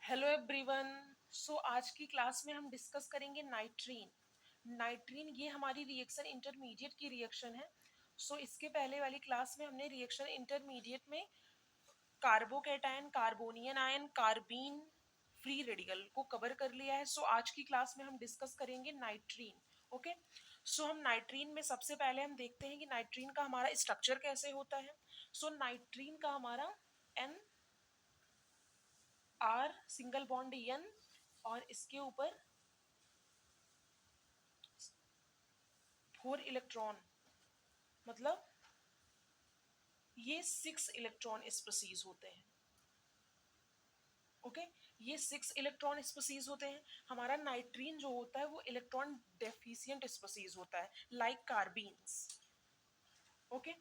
Hello everyone. सो आज की class में हम डिस्कस करेंगे नाइट्रीन। नाइट्रीन ये हमारी रिएक्शन इंटरमीडिएट की रिएक्शन है। इसके पहले वाली क्लास में हमने रिएक्शन इंटरमीडिएट में carbocation, carbanion ion, carbene, free radical को कवर कर लिया है। आज की क्लास में हम डिस्कस करेंगे नाइट्रीन। ओके। हम नाइट्रीन में सबसे पहले हम देखते हैं कि नाइट्रीन का हमारा स्ट्रक्चर कैसे होता है। नाइट्रीन का हमारा N R single bond N और इसके ऊपर 4 इलेक्ट्रॉन, मतलब ये 6 इलेक्ट्रॉन स्पीसीज होते हैं। ओके। ये 6 इलेक्ट्रॉन स्पीसीज होते हैं। हमारा नाइट्रीन जो होता है वो इलेक्ट्रॉन डेफिशिएंट स्पीसीज होता है, लाइक कार्बीन्स। ओके।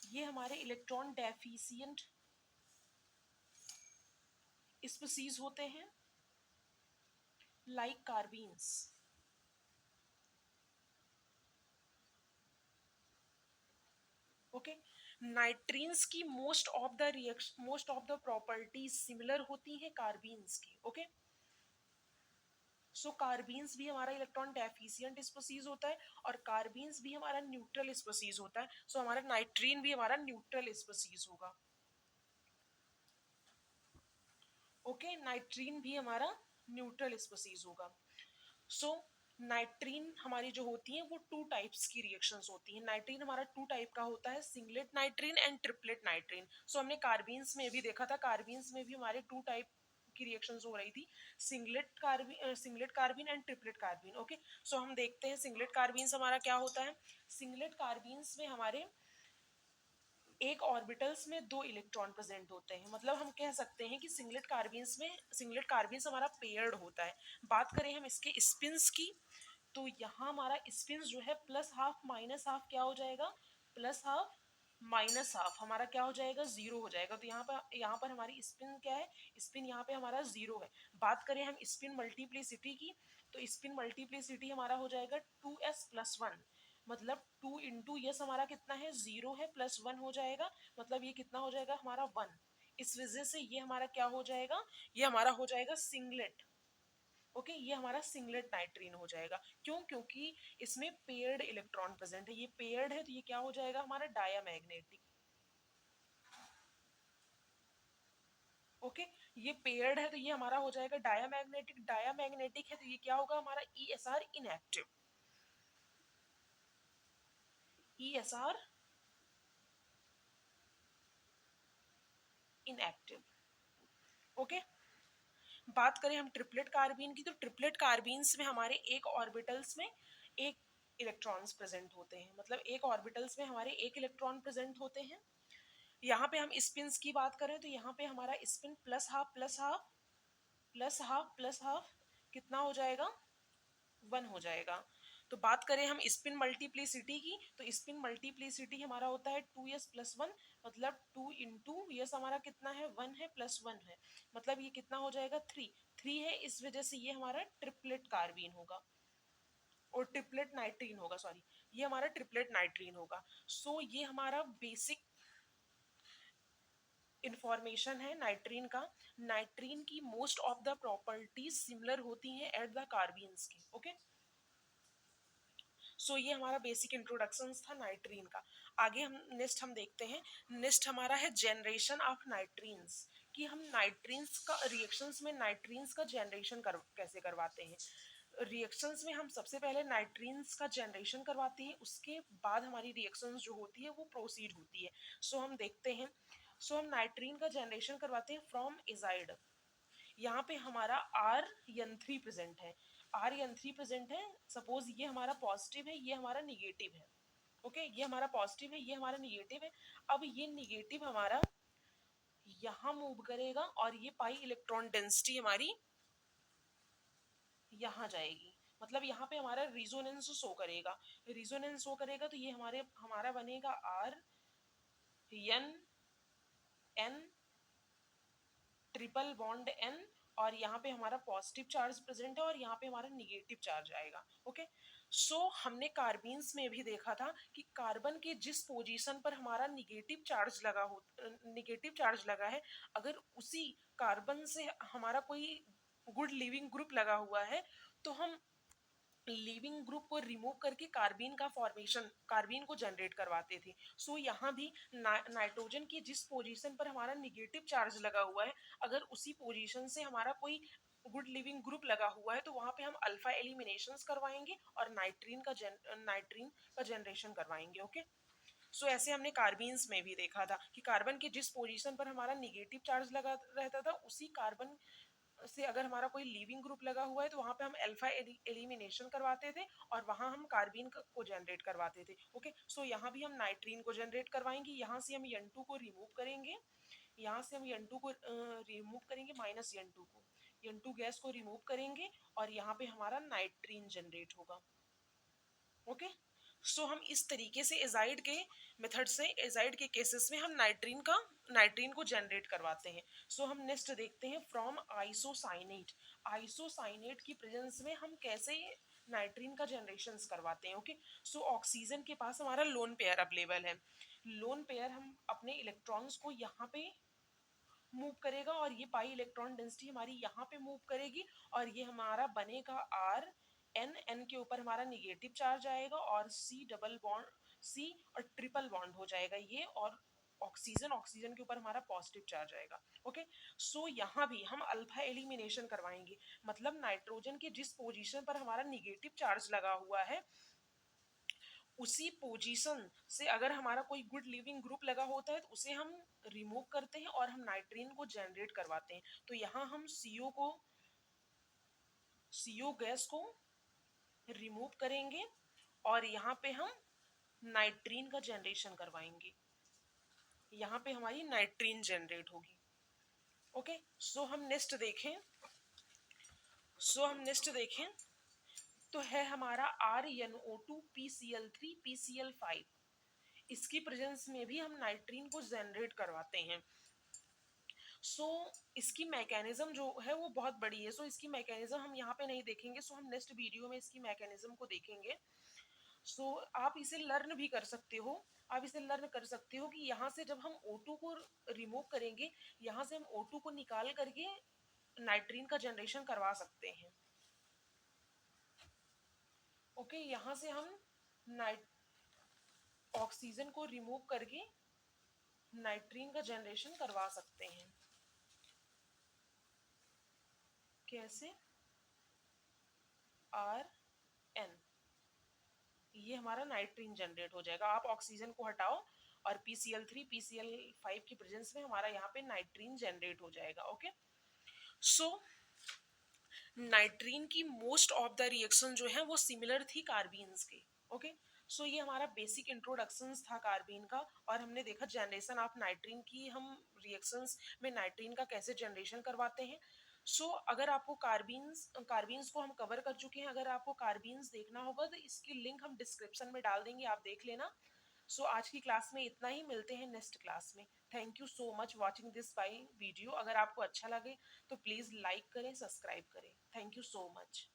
ये हमारे इलेक्ट्रॉन डेफिशिएंट स्पीसीज होते हैं, लाइक कार्बीन्स। ओके। नाइट्रीन्स की most of the properties similar होती हैं कार्बीन्स की। ओके। कार्बीन्स भी हमारा इलेक्ट्रॉन डेफिशिएंट स्पीसीज होता है और कार्बीन्स भी हमारा न्यूट्रल स्पीसीज होता है। हमारा नाइट्रीन भी हमारा न्यूट्रल स्पीसीज होगा। ओके। नाइट्रीन भी हमारा न्यूट्रल स्पीसीज होगा। नाइट्रीन हमारी जो होती है वो 2 टाइप्स की रिएक्शंस होती हैं। नाइट्रीन हमारा 2 टाइप का होता है, सिंगलेट नाइट्रीन एंड ट्रिपलेट नाइट्रीन। हमने कार्बीन्स में भी देखा था, कार्बीन्स में भी हमारे 2 टाइप की रिएक्शंस हो रही थी, singlet carbene and triplet carbene. Okay. हम देखते हैं सिंगलेट कार्बीन्स हमारा क्या होता है। सिंगलेट कार्बीन्स में हमारे एक ऑर्बिटल्स में 2 इलेक्ट्रॉन प्रेजेंट होते हैं, मतलब हम कह सकते हैं कि सिंगलेट कार्बीन्स हमारा पेयर्ड होता है। बात करें हम इसके स्पिन्स की, तो यहाँ हमारा स्पिन्स जो है प्लस हाफ माइनस हाफ क्या हो जाएगा, प्लस हाफ माइनस हाफ हमारा क्या हो जाएगा, जीरो हो जाएगा। तो यहाँ पर हमारी स्पिन क्या है, स्पिन यहाँ पे हमारा जीरो है। बात करें हम स्पिन मल्टीप्लिसिटी की, तो स्पिन मल्टीप्लिसिटी हमारा हो जाएगा 2s+1, मतलब 2 इंटू यस हमारा कितना है, जीरो है, प्लस 1 हो जाएगा, मतलब ये कितना हो जाएगा हमारा 1। इस वजह से ये हमारा क्या हो जाएगा, ये हमारा हो जाएगा सिंगलेट। ओके। ये हमारा सिंगलेट नाइट्रीन हो जाएगा। क्यों? क्योंकि इसमें पेयर्ड इलेक्ट्रॉन प्रेजेंट है। ये पेयर्ड है तो ये क्या हो जाएगा हमारा डायामैग्नेटिक। ओके। ये पेयर्ड है तो ये हमारा हो जाएगा डायामैग्नेटिक। डायामैग्नेटिक है तो ये क्या होगा हमारा ESR inactive. ESR inactive. Okay. बात करें हम ट्रिपलेट कार्बीन की, तो ट्रिपलेट कार्बीन्स में हमारे एक ऑर्बिटल्स में एक इलेक्ट्रॉन्स प्रेजेंट होते हैं, मतलब एक ऑर्बिटल्स में हमारे एक इलेक्ट्रॉन प्रेजेंट होते हैं। यहाँ पे हम स्पिन्स की बात करें तो यहाँ पे हमारा spin plus half plus half plus half plus half कितना हो जाएगा, 1 हो जाएगा। तो बात करें हम स्पिन मल्टीप्लिसिटी की, तो स्पिन मल्टीप्लिसिटी हमारा होता है 2s+1, मतलब 2 इंटू यस हमारा कितना है, 1 है, प्लस 1 है, मतलब ये कितना हो जाएगा 3 है। इस वजह से ये हमारा ट्रिपलेट कार्बीन होगा और ट्रिपलेट नाइट्रीन होगा, सॉरी, ये हमारा ट्रिपलेट नाइट्रीन होगा। ये हमारा बेसिक इंफॉर्मेशन है नाइट्रीन का। नाइट्रीन की most of the properties similar होती हैं एट द कार्बीन्स की। ओके। ये हमारा बेसिक इंट्रोडक्शन था नाइट्रीन का। आगे हम देखते हैं। नेक्स्ट हमारा है जनरेशन ऑफ नाइट्रीन्स, कि हम नाइट्रीन्स का रिएक्शंस में नाइट्रीन्स का जनरेशन कैसे करवाते हैं। रिएक्शंस में हम सबसे पहले नाइट्रीन्स का जनरेशन करवाते हैं, उसके बाद हमारी रिएक्शंस जो होती है वो प्रोसीड होती है। हम देखते हैं। हम नाइट्रीन का जनरेशन करवाते हैं फ्रॉम एजाइड। यहाँ पे हमारा Rn3 प्रेजेंट है, Rn3 प्रेजेंट है। सपोज ये हमारा पॉजिटिव है, ये हमारा निगेटिव है। ओके। ये हमारा पॉजिटिव है, ये हमारा निगेटिव है। अब ये निगेटिव हमारा यहाँ मूव करेगा और ये पाई इलेक्ट्रॉन डेंसिटी हमारी यहाँ जाएगी, मतलब यहाँ पे हमारा रिजोनेंस शो करेगा। रिजोनेंस शो करेगा तो ये हमारा बनेगा Rn N triple bond N और यहाँ पे हमारा पॉजिटिव चार्ज प्रेजेंट है और यहाँ पे हमारा निगेटिव चार्ज आएगा। ओके, सो हमने कार्बीन्स में भी देखा था कि कार्बन के जिस पोजीशन पर हमारा निगेटिव चार्ज लगा है, अगर उसी कार्बन से हमारा कोई गुड लिविंग ग्रुप लगा हुआ है तो हम लिविंग ग्रुप को रिमूव करके कार्बीन को जनरेट करवाते थे। सो यहाँ भी नाइट्रोजन की जिस पोजीशन पर हमारा निगेटिव चार्ज लगा हुआ है, अगर उसी पोजीशन से हमारा कोई गुड लिविंग ग्रुप लगा हुआ है तो वहां पे हम अल्फा एलिमिनेशंस करवाएंगे और नाइट्रीन का जनरेशन करवाएंगे। ओके, सो ऐसे हमने कार्बीन्स में भी देखा था कि कार्बन के जिस पोजीशन पर हमारा निगेटिव चार्ज लगा रहता था, उसी कार्बन से अगर हमारा कोई लिविंग ग्रुप लगा हुआ है तो वहां पे हम अल्फा एलिमिनेशन करवाते थे और वहां हम कार्बीन को जनरेट करवाते थे। ओके, सो यहाँ भी हम नाइट्रीन को जनरेट करवाएंगे। यहाँ से हम N2 को रिमूव करेंगे, यहाँ से हम N2 को रिमूव करेंगे, माइनस N2 गैस को रिमूव करेंगे और यहाँ पे हमारा नाइट्रीन जनरेट होगा। ओके, सो हम इस तरीके से एजाइड के मेथड से, एजाइड के केसेस में हम नाइट्रीन को जनरेट करवाते हैं। सो हम नेक्स्ट देखते हैं फ्रॉम आइसोसाइनेट। आइसोसाइनेट की प्रेजेंस में हम कैसे नाइट्रीन का जनरेशन करवाते हैं। ओके, सो ऑक्सीजन के पास हमारा लोन पेयर अवेलेबल है। लोन पेयर हम अपने इलेक्ट्रॉन्स को यहाँ पे मूव करेगा और ये पाई इलेक्ट्रॉन डेंसिटी हमारी यहाँ पे मूव करेगी और ये हमारा बनेगा आर एन के ऊपर हमारा निगेटिव चार्ज आएगा और सी और ट्रिपल बॉन्ड हो जाएगा ये, और ऑक्सीजन के ऊपर हमारा पॉजिटिव चार्ज आएगा। ओके, सो यहाँ भी हम अल्फा एलिमिनेशन करवाएंगे, मतलब नाइट्रोजन के जिस पोजीशन पर हमारा निगेटिव चार्ज लगा हुआ है उसी पोजीशन से अगर हमारा कोई गुड लिविंग ग्रुप लगा होता है तो उसे हम रिमूव करते हैं और हम नाइट्रीन को जनरेट करवाते हैं। तो यहाँ हम CO गैस को रिमूव करेंगे और यहाँ पे हम नाइट्रीन का जनरेशन करवाएंगे, यहाँ पे हमारी नाइट्रीन जनरेट होगी। ओके, सो हम नेक्स्ट देखें तो है हमारा RnO2 PCl3 PCl5। इसकी प्रेजेंस में भी हम नाइट्रीन को जनरेट करवाते हैं। सो इसकी मैकेनिज्म जो है वो बहुत बड़ी है। सो इसकी मैकेनिज्म हम यहाँ पे नहीं देखेंगे, सो हम नेक्स्ट वीडियो में इसकी मैकेनिज्म को देखेंगे। सो आप इसे लर्न भी कर सकते हो, कि यहाँ से जब हम O2 को रिमूव करेंगे, यहाँ से हम O2 को निकाल करके नाइट्रीन का जनरेशन करवा सकते हैं। ओके, यहाँ से हम ऑक्सीजन को रिमूव करके नाइट्रीन का जनरेशन करवा सकते हैं। कैसे? Rn, ये हमारा नाइट्रीन जनरेट हो जाएगा। आप ऑक्सीजन को हटाओ और PCl3 PCl5 की प्रेजेंस में हमारा यहाँ पे नाइट्रीन जनरेट हो जाएगा। ओके, सो नाइट्रीन की मोस्ट ऑफ द रिएक्शन जो है वो सिमिलर थी कार्बीन्स के। ओके, सो ये हमारा बेसिक इंट्रोडक्शन था कार्बीन का, और हमने देखा जनरेशन ऑफ नाइट्रीन की, हम रिएक्शंस में नाइट्रीन का कैसे जनरेशन करवाते हैं। सो अगर आपको कार्बीन्स को हम कवर कर चुके हैं। अगर आपको कार्बीन्स देखना होगा तो इसकी लिंक हम डिस्क्रिप्शन में डाल देंगे, आप देख लेना। सो आज की क्लास में इतना ही, मिलते हैं नेक्स्ट क्लास में। Thank you so much watching this by video. अगर आपको अच्छा लगे तो प्लीज़ लाइक करें, सब्सक्राइब करें। Thank you so much.